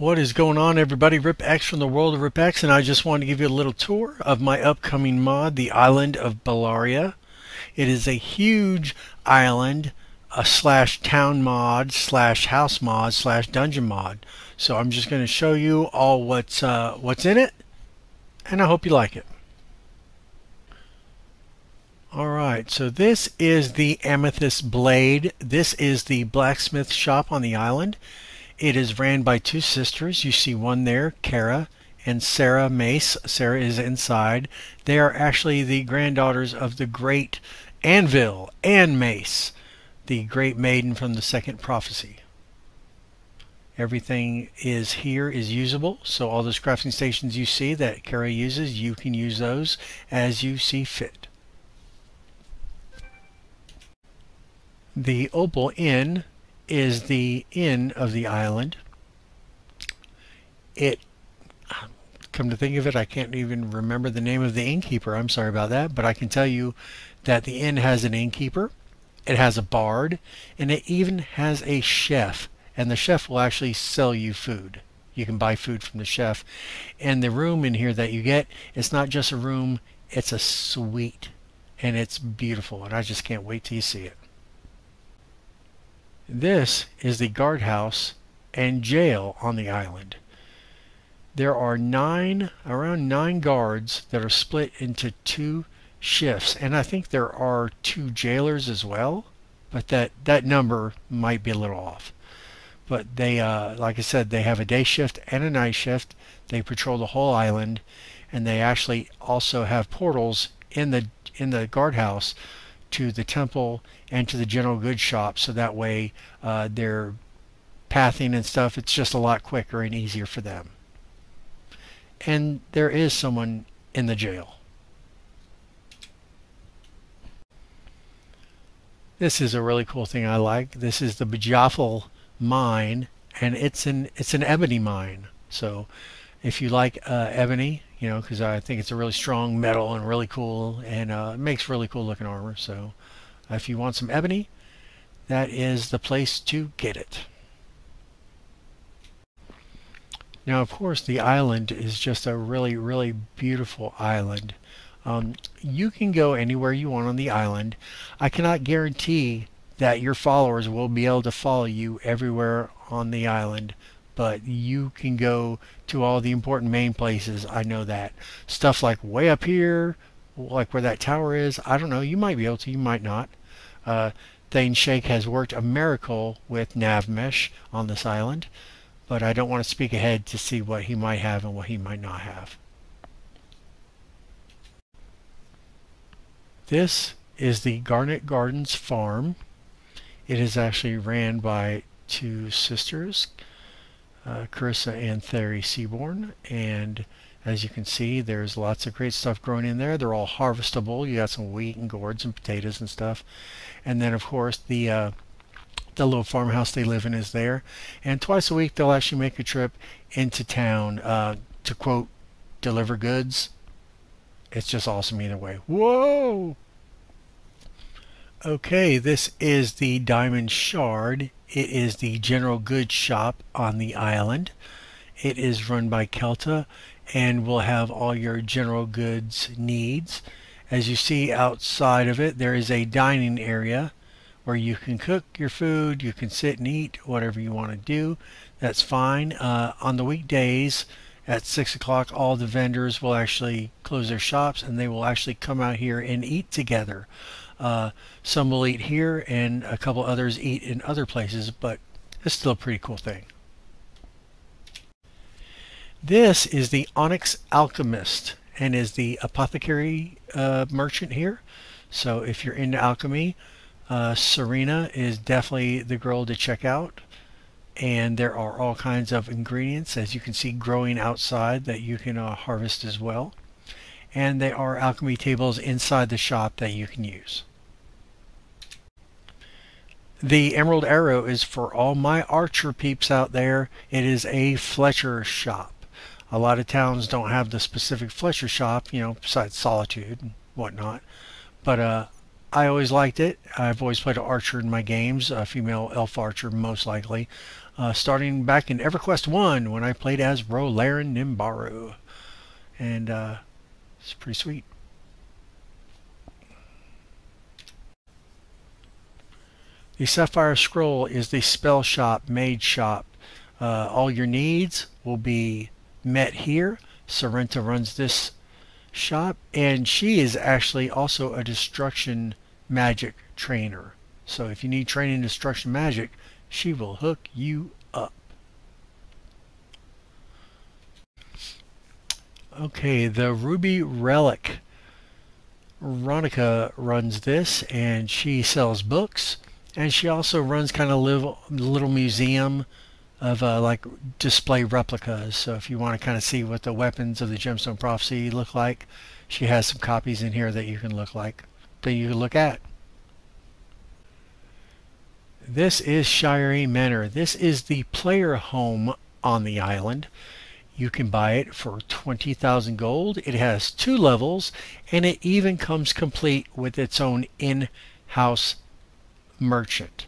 What is going on, everybody? RipX from the world of RipX, and I just wanted to give you a little tour of my upcoming mod, the island of Bellaria. It is a huge island, a slash town mod, slash house mod, slash dungeon mod. So I'm just going to show you all what's in it, and I hope you like it. Alright, so this is the Amethyst Blade. This is the Blacksmith Shop on the island. It is ran by two sisters. You see one there, Kara and Sarah Mace. Sarah is inside. They are actually the granddaughters of the great Anvil and Mace, the great maiden from the second prophecy. Everything is here is usable, so all those crafting stations you see that Kara uses, you can use those as you see fit. The Opal Inn is the inn of the island. Come to think of it, I can't even remember the name of the innkeeper. I'm sorry about that, but I can tell you that the inn has an innkeeper, it has a bard, and it even has a chef, and the chef will actually sell you food. You can buy food from the chef. And the room in here that you get, it's not just a room, it's a suite, and it's beautiful, and I just can't wait till you see it. This is the guardhouse and jail on the island. There are around nine guards that are split into two shifts, and I think there are two jailers as well, but that number might be a little off. But they, like I said, they have a day shift and a night shift. They patrol the whole island, and they actually also have portals in the guardhouse to the temple and to the general goods shop, so that way their pathing and stuff, it's just a lot quicker and easier for them. And there is someone in the jail. This is a really cool thing I like. This is the Ebony Mine, and it's an ebony mine. So if you like ebony, you know, because I think it's a really strong metal and really cool, and it makes really cool looking armor. So if you want some ebony, that is the place to get it. Now, of course, the island is just a really, really beautiful island. You can go anywhere you want on the island. I cannot guarantee that your followers will be able to follow you everywhere on the island, but you can go to all the important main places. I know that. Stuff like way up here, like where that tower is, I don't know, you might be able to, you might not. Thane Shake has worked a miracle with Navmesh on this island, but I don't want to speak ahead to see what he might have and what he might not have. This is the Garnet Gardens farm. It is actually ran by two sisters, Carissa and Theri Seaborn, and as you can see, there's lots of great stuff growing in there. They're all harvestable. You got some wheat and gourds and potatoes and stuff, and then of course the little farmhouse they live in is there, and twice a week they'll actually make a trip into town to quote deliver goods. It's just awesome either way. Whoa! Okay, this is the Diamond Shard. It is the general goods shop on the island. It is run by Kelta and will have all your general goods needs. As you see outside of it, there is a dining area where you can cook your food, you can sit and eat, whatever you want to do. That's fine. On the weekdays at 6 o'clock, all the vendors will actually close their shops and they will actually come out here and eat together. Some will eat here and a couple others eat in other places, but it's still a pretty cool thing. This is the Onyx Alchemist and is the apothecary merchant here. So if you're into alchemy, Serena is definitely the girl to check out. And there are all kinds of ingredients, as you can see, growing outside that you can harvest as well. And there are alchemy tables inside the shop that you can use. The Emerald Arrow is for all my archer peeps out there. It is a Fletcher Shop. A lot of towns don't have the specific Fletcher Shop, you know, besides Solitude and whatnot. But I always liked it. I've always played an archer in my games, a female elf archer most likely. starting back in EverQuest 1 when I played as Rolaren Nimbaru. And it's pretty sweet. The Sapphire Scroll is the spell shop, mage shop. All your needs will be met here. Sorrenta runs this shop, and she is actually also a destruction magic trainer. So if you need training in destruction magic, she will hook you up. Okay, the Ruby Relic. Ronica runs this, and she sells books, and she also runs kind of little museum of like display replicas. So if you want to kind of see what the weapons of the Gemstone Prophecy look like, she has some copies in here that you can look at. This is Shireen Manor. This is the player home on the island. You can buy it for 20,000 gold. It has 2 levels, and it even comes complete with its own in-house merchant.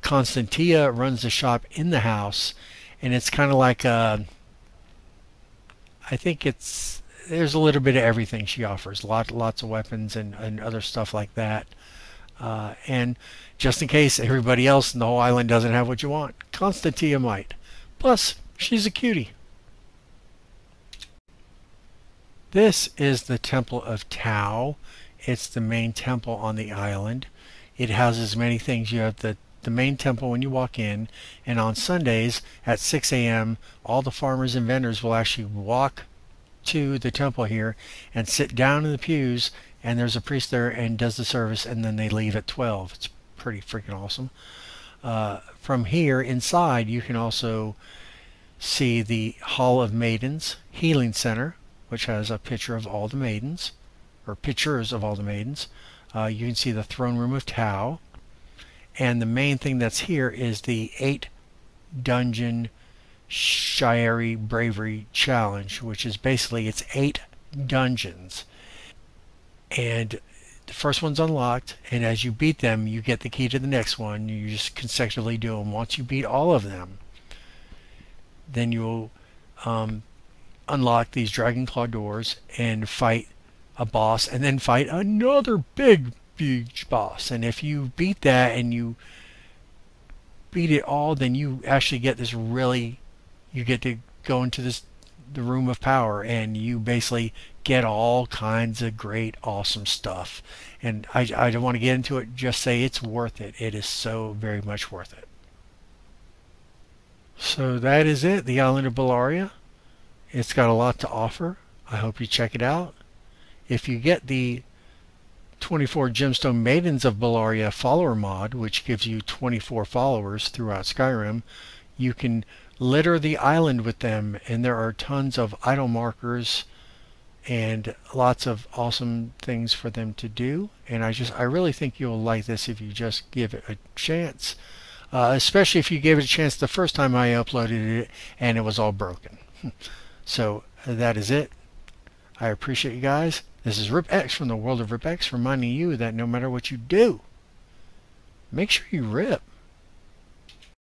Constantia runs the shop in the house, and it's kind of like I think there's a little bit of everything she offers. Lots of weapons and other stuff like that. And just in case everybody else in the whole island doesn't have what you want, Constantia might. Plus, she's a cutie. This is the Temple of Tau. It's the main temple on the island. It houses many things. You have the main temple when you walk in, and on Sundays at 6 a.m. all the farmers and vendors will actually walk to the temple here and sit down in the pews, and there's a priest there and does the service, and then they leave at 12. It's pretty freaking awesome. From here inside you can also see the Hall of Maidens Healing Center, which has a picture of all the maidens, or pictures of all the maidens. You can see the Throne Room of Tau, and the main thing that's here is the 8 dungeon Shireen Bravery Challenge, which is basically it's 8 dungeons, and the first one's unlocked, and as you beat them you get the key to the next one. You just consecutively do them. Once you beat all of them, then you'll unlock these dragon claw doors and fight a boss, and then fight another big boss. And if you beat that and you beat it all, then you actually get this you get to go into the Room of Power, and you basically get all kinds of great awesome stuff. And I don't want to get into it, just say it's worth it. It is so very much worth it. So that is it, the island of Bellaria. It's got a lot to offer. I hope you check it out. If you get the 24 Gemstone Maidens of Bellaria follower mod, which gives you 24 followers throughout Skyrim, you can litter the island with them, and there are tons of idle markers and lots of awesome things for them to do. And I really think you'll like this if you just give it a chance, especially if you gave it a chance the first time I uploaded it and it was all broken. So that is it. I appreciate you guys. This is Rip X from the world of Rip X, reminding you that no matter what you do, make sure you rip.